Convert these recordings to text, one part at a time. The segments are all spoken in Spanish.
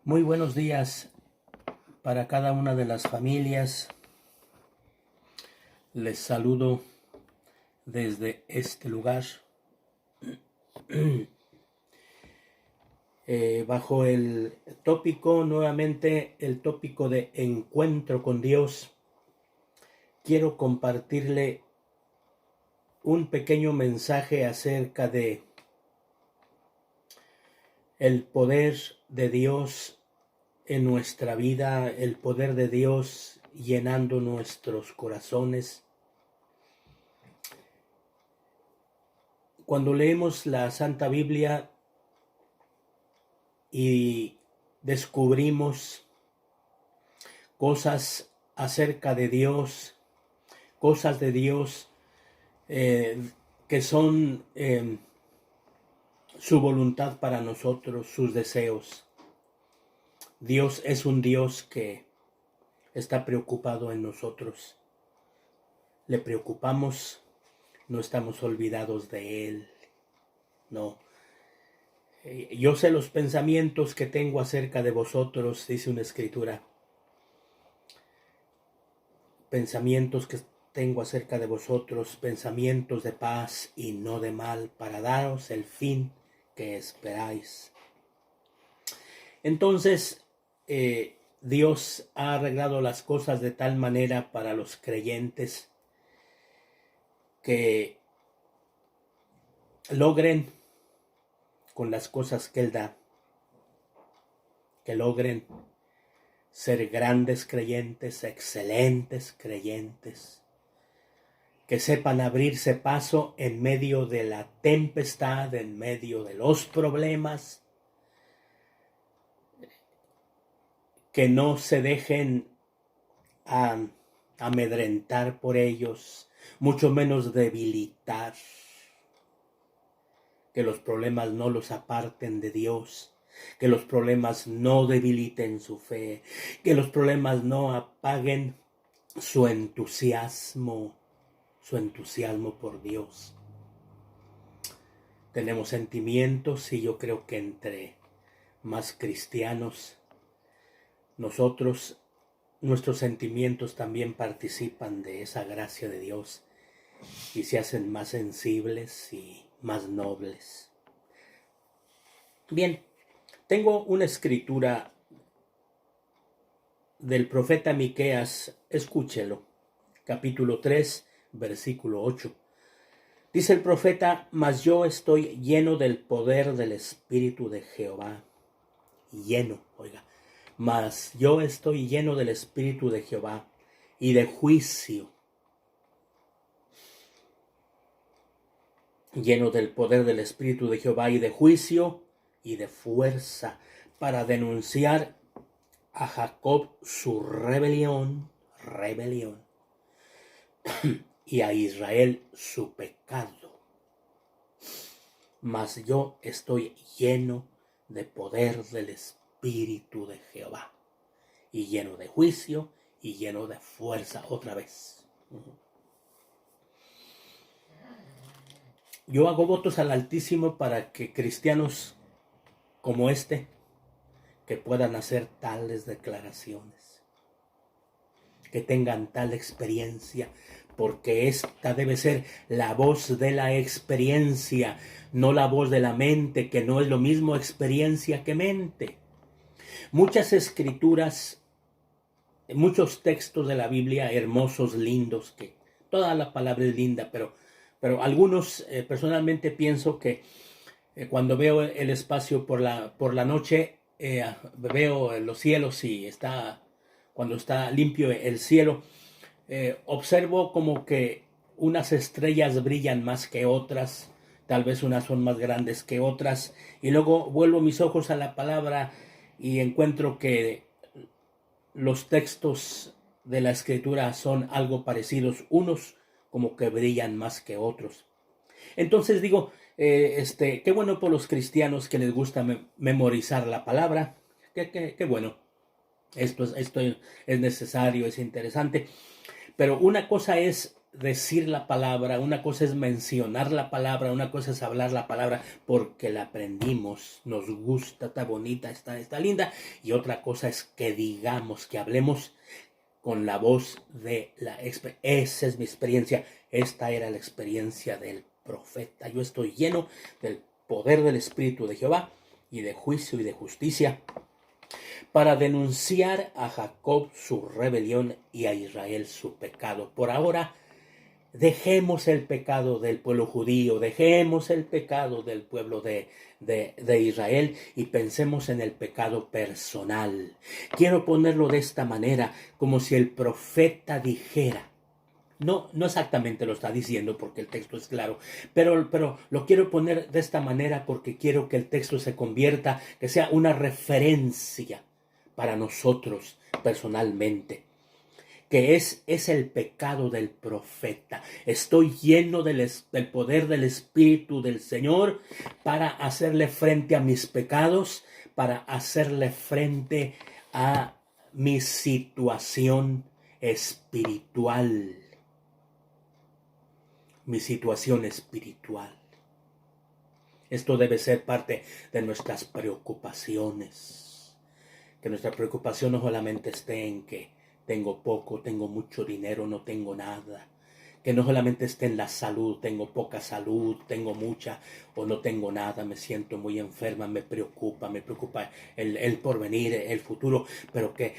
Muy buenos días para cada una de las familias. Les saludo desde este lugar, bajo el tópico, nuevamente el tópico de encuentro con Dios. Quiero compartirle un pequeño mensaje acerca de el poder de Dios en nuestra vida, el poder de Dios llenando nuestros corazones. Cuando leemos la Santa Biblia y descubrimos cosas acerca de Dios, cosas de Dios que son su voluntad para nosotros, sus deseos. Dios es un Dios que está preocupado en nosotros. Le preocupamos, no estamos olvidados de Él. No. Yo sé los pensamientos que tengo acerca de vosotros, dice una escritura. Pensamientos que tengo acerca de vosotros, pensamientos de paz y no de mal, para daros el fin que esperáis. Entonces, Dios ha arreglado las cosas de tal manera para los creyentes que logren con las cosas que Él da, que logren ser grandes creyentes, excelentes creyentes, que sepan abrirse paso en medio de la tempestad, en medio de los problemas, que no se dejen amedrentar por ellos, mucho menos debilitar, que los problemas no los aparten de Dios, que los problemas no debiliten su fe, que los problemas no apaguen su entusiasmo por Dios. Tenemos sentimientos y yo creo que entre más cristianos, nuestros sentimientos también participan de esa gracia de Dios y se hacen más sensibles y más nobles. Bien, tengo una escritura del profeta Miqueas, escúchelo, capítulo 3, versículo 8. Dice el profeta: mas yo estoy lleno del poder del Espíritu de Jehová. Mas yo estoy lleno del Espíritu de Jehová y de juicio. Lleno del poder del Espíritu de Jehová y de juicio y de fuerza, para denunciar a Jacob su rebelión, y a Israel su pecado. Mas yo estoy lleno de poder del Espíritu de Jehová, y lleno de juicio y lleno de fuerza otra vez. Yo hago votos al Altísimo para que cristianos como este, que puedan hacer tales declaraciones, que tengan tal experiencia, porque esta debe ser la voz de la experiencia, no la voz de la mente, que no es lo mismo experiencia que mente. Muchas escrituras, muchos textos de la Biblia hermosos, lindos, que toda la palabra es linda, pero algunos personalmente pienso que cuando veo el espacio por la noche, veo los cielos y cuando está limpio el cielo, observo como que unas estrellas brillan más que otras, tal vez unas son más grandes que otras, y luego vuelvo mis ojos a la palabra y encuentro que los textos de la escritura son algo parecidos, unos como que brillan más que otros. Entonces digo, qué bueno por los cristianos que les gusta memorizar la palabra, qué bueno, esto es necesario, es interesante, pero una cosa es decir la palabra, una cosa es mencionar la palabra, una cosa es hablar la palabra porque la aprendimos, nos gusta, está bonita, está linda, y otra cosa es que digamos, que hablemos con la voz de la experiencia. Esa es mi experiencia, esta era la experiencia del profeta. Yo estoy lleno del poder del Espíritu de Jehová y de juicio y de justicia para denunciar a Jacob su rebelión y a Israel su pecado. Por ahora, dejemos el pecado del pueblo judío, dejemos el pecado del pueblo de Israel y pensemos en el pecado personal. Quiero ponerlo de esta manera, como si el profeta dijera, no exactamente lo está diciendo porque el texto es claro, pero lo quiero poner de esta manera porque quiero que el texto se convierta, que sea una referencia para nosotros personalmente, que es el pecado del profeta. Estoy lleno del poder del Espíritu del Señor para hacerle frente a mis pecados, para hacerle frente a mi situación espiritual. Mi situación espiritual. Esto debe ser parte de nuestras preocupaciones. Que nuestra preocupación no solamente esté en que tengo poco, tengo mucho dinero, no tengo nada. Que no solamente esté en la salud, tengo poca salud, tengo mucha o no tengo nada, me siento muy enferma, me preocupa el porvenir, el futuro, pero que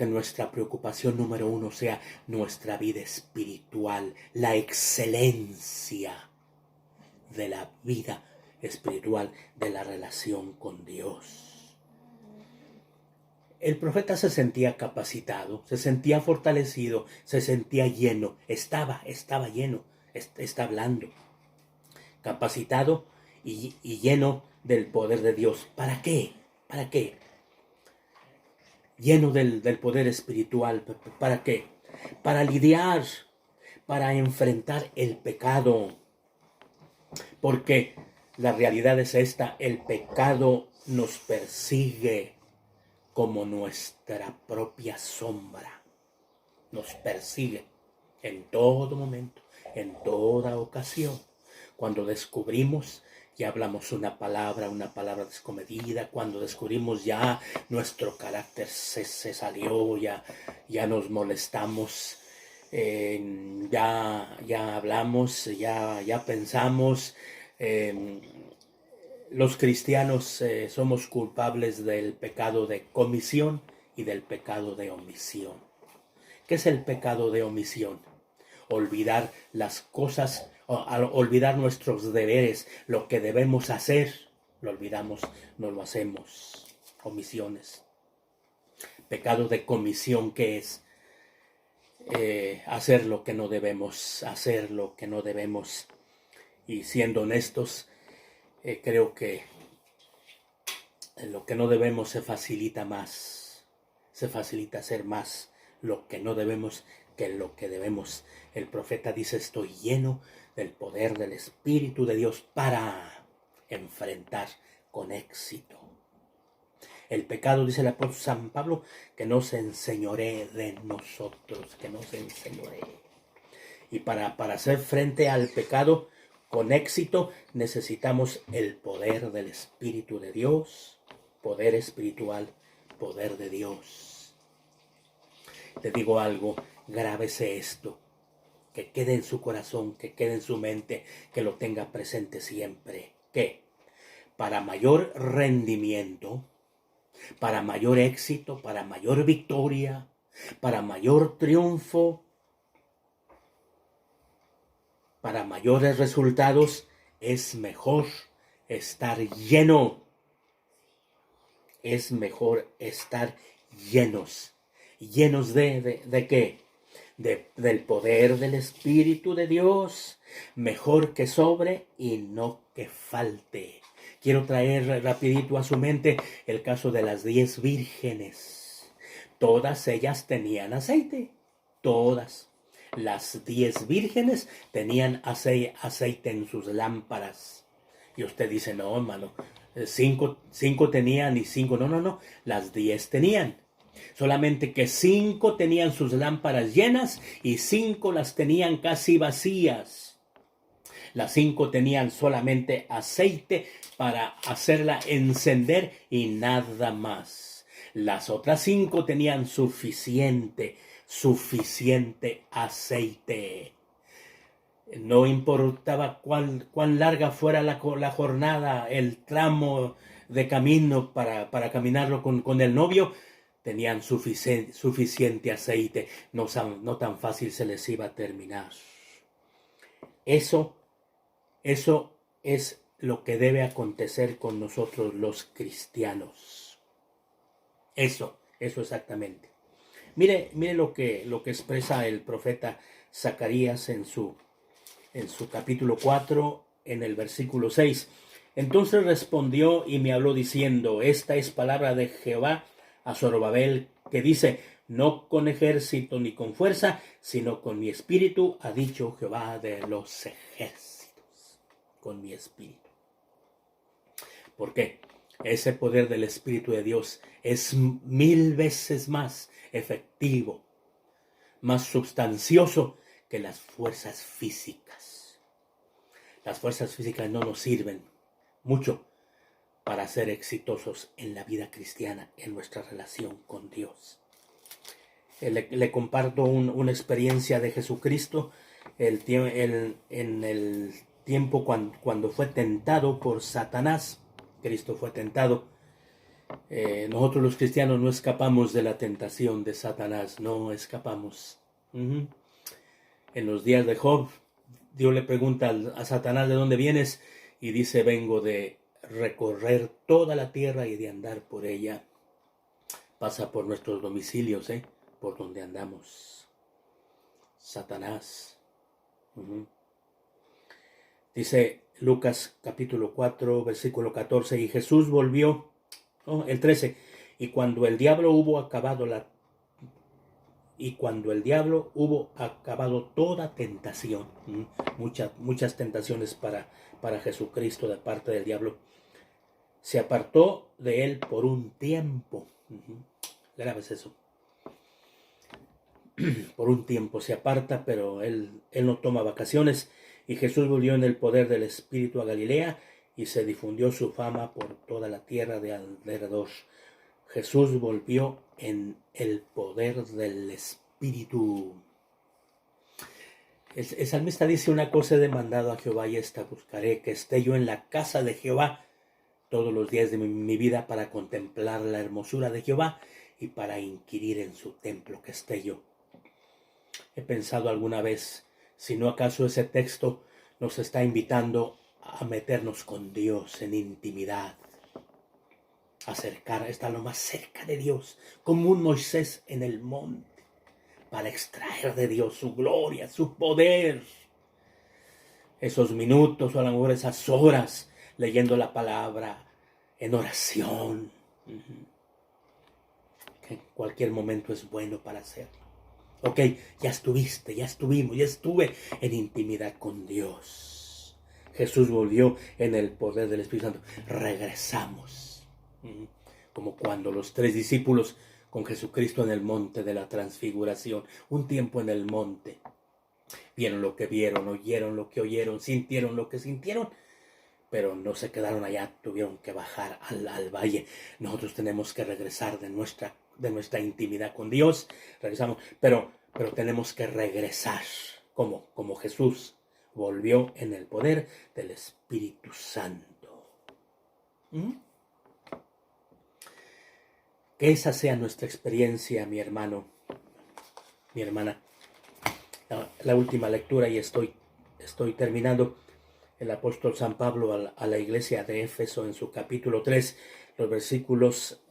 nuestra preocupación número uno sea nuestra vida espiritual, la excelencia de la vida espiritual, de la relación con Dios. El profeta se sentía capacitado, se sentía fortalecido, se sentía lleno, estaba lleno, está hablando, capacitado y lleno del poder de Dios. ¿Para qué? ¿Para qué? Lleno del poder espiritual. ¿Para qué? Para lidiar, para enfrentar el pecado. Porque la realidad es esta, el pecado nos persigue como nuestra propia sombra. Nos persigue en todo momento, en toda ocasión. Cuando descubrimos, ya hablamos una palabra descomedida, cuando descubrimos ya nuestro carácter se salió, ya nos molestamos, ya hablamos, ya pensamos. Los cristianos somos culpables del pecado de comisión y del pecado de omisión. ¿Qué es el pecado de omisión? Olvidar las cosas, olvidar nuestros deberes, lo que debemos hacer, lo olvidamos, no lo hacemos. Omisiones. Pecado de comisión, ¿qué es? Hacer lo que no debemos, hacer lo que no debemos. Y siendo honestos, creo que lo que no debemos se facilita hacer más lo que no debemos que lo que debemos. El profeta dice, estoy lleno del poder del Espíritu de Dios para enfrentar con éxito el pecado. Dice el apóstol San Pablo, que no se enseñoree de nosotros, que no se enseñoree. Y para hacer frente al pecado con éxito necesitamos el poder del Espíritu de Dios, poder espiritual, poder de Dios. Te digo algo, grábese esto, que quede en su corazón, que quede en su mente, que lo tenga presente siempre. Que para mayor rendimiento, para mayor éxito, para mayor victoria, para mayor triunfo, para mayores resultados, es mejor estar lleno. Es mejor estar llenos. ¿Llenos de qué? Del poder del Espíritu de Dios. Mejor que sobre y no que falte. Quiero traer rapidito a su mente el caso de las 10 vírgenes. Todas ellas tenían aceite. Todas. Las 10 vírgenes tenían aceite en sus lámparas. Y usted dice, no, hermano, 5 tenían y 5. No. Las 10 tenían. Solamente que 5 tenían sus lámparas llenas y 5 las tenían casi vacías. Las 5 tenían solamente aceite para hacerla encender y nada más. Las otras 5 tenían suficiente aceite. No importaba cuán larga fuera la jornada, el tramo de camino para caminarlo con el novio, tenían suficiente aceite. No tan fácil se les iba a terminar. Eso es lo que debe acontecer con nosotros los cristianos. Eso exactamente. Mire lo que expresa el profeta Zacarías en su capítulo 4, en el versículo 6. Entonces respondió y me habló diciendo: esta es palabra de Jehová a Zorobabel, que dice: no con ejército ni con fuerza, sino con mi espíritu, ha dicho Jehová de los ejércitos. Con mi espíritu. ¿Por qué? Ese poder del Espíritu de Dios es 1000 veces más efectivo, más sustancioso que las fuerzas físicas. Las fuerzas físicas no nos sirven mucho para ser exitosos en la vida cristiana, en nuestra relación con Dios. Le comparto una experiencia de Jesucristo en el tiempo cuando fue tentado por Satanás. Cristo fue tentado. Nosotros los cristianos no escapamos de la tentación de Satanás, no escapamos. En los días de Job, Dios le pregunta a Satanás: ¿de dónde vienes? Y dice: vengo de recorrer toda la tierra y de andar por ella. Pasa por nuestros domicilios, por donde andamos. Satanás. Dice Lucas capítulo 4, versículo 14, y Jesús volvió, el 13, y cuando el diablo hubo acabado toda tentación, muchas tentaciones para Jesucristo de parte del diablo, se apartó de él por un tiempo. Grave es eso. Por un tiempo se aparta, pero él no toma vacaciones. Y Jesús volvió en el poder del Espíritu a Galilea, y se difundió su fama por toda la tierra de alrededor. Jesús volvió en el poder del Espíritu. El salmista dice: una cosa he demandado a Jehová, y esta buscaré, que esté yo en la casa de Jehová todos los días de mi vida, para contemplar la hermosura de Jehová y para inquirir en su templo, que esté yo. He pensado alguna vez, si no acaso ese texto nos está invitando a meternos con Dios en intimidad, estar lo más cerca de Dios, como un Moisés en el monte, para extraer de Dios su gloria, su poder. Esos minutos, o a lo mejor esas horas, leyendo la palabra en oración. Que en cualquier momento es bueno para hacerlo. Ok, ya estuve en intimidad con Dios. Jesús volvió en el poder del Espíritu Santo. Regresamos. Como cuando los 3 discípulos con Jesucristo en el monte de la transfiguración. Un tiempo en el monte. Vieron lo que vieron, oyeron lo que oyeron, sintieron lo que sintieron. Pero no se quedaron allá, tuvieron que bajar al valle. Nosotros tenemos que regresar de nuestra intimidad con Dios. Regresamos, pero tenemos que regresar como Jesús volvió en el poder del Espíritu Santo. Que esa sea nuestra experiencia, mi hermano, mi hermana. La última lectura, y estoy terminando. El apóstol San Pablo a la iglesia de Éfeso, en su capítulo 3, los versículos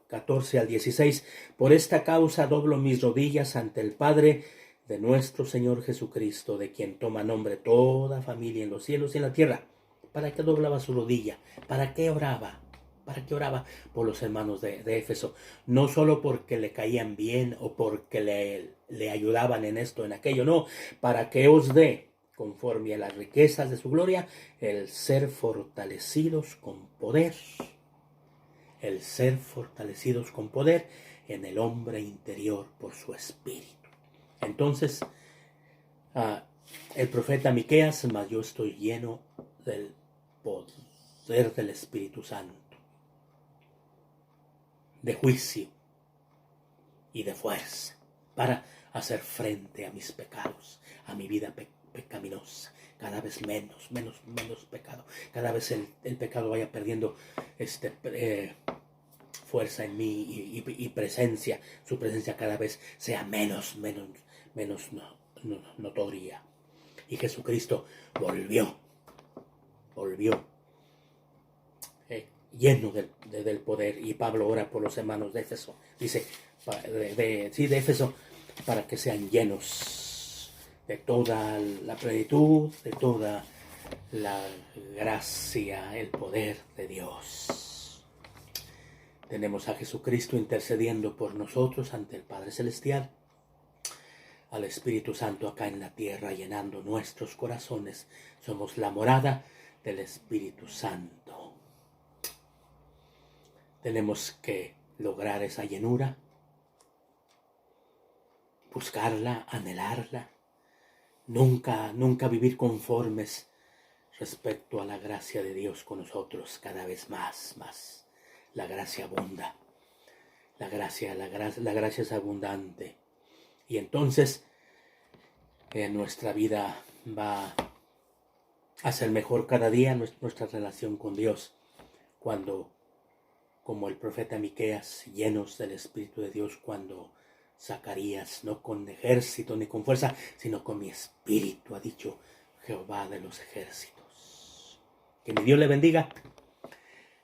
14 al 16. Por esta causa doblo mis rodillas ante el Padre de nuestro Señor Jesucristo, de quien toma nombre toda familia en los cielos y en la tierra. ¿Para qué doblaba su rodilla? ¿Para qué oraba? ¿Para qué oraba por los hermanos de Éfeso? No solo porque le caían bien o porque le ayudaban en esto, en aquello, no, para que os dé, conforme a las riquezas de su gloria, el ser fortalecidos con poder. El ser fortalecidos con poder en el hombre interior por su espíritu. Entonces, el profeta Miqueas: mas yo estoy lleno del poder del Espíritu Santo, de juicio y de fuerza, para hacer frente a mis pecados, a mi vida pecaminosa. Cada vez menos pecado. Cada vez el pecado vaya perdiendo fuerza en mí y presencia. Su presencia cada vez sea menos notoria. Y Jesucristo volvió lleno del poder. Y Pablo ora por los hermanos de Éfeso. Dice, de Éfeso, para que sean llenos de toda la plenitud, de toda la gracia, el poder de Dios. Tenemos a Jesucristo intercediendo por nosotros ante el Padre Celestial, al Espíritu Santo acá en la tierra llenando nuestros corazones. Somos la morada del Espíritu Santo. Tenemos que lograr esa llenura, buscarla, anhelarla, nunca vivir conformes respecto a la gracia de Dios con nosotros. Cada vez más. La gracia abunda. La gracia es abundante. Y entonces nuestra vida va a ser mejor cada día, nuestra relación con Dios, cuando, como el profeta Miqueas, llenos del Espíritu de Dios, cuando Zacarías: no con ejército ni con fuerza, sino con mi espíritu, ha dicho Jehová de los ejércitos. Que mi Dios le bendiga.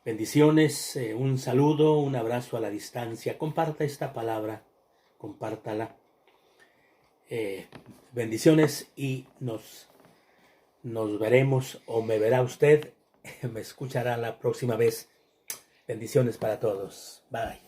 Bendiciones, un saludo, un abrazo a la distancia. Comparta esta palabra, compártala. Bendiciones, y nos veremos, o me verá usted, me escuchará la próxima vez. Bendiciones para todos. Bye.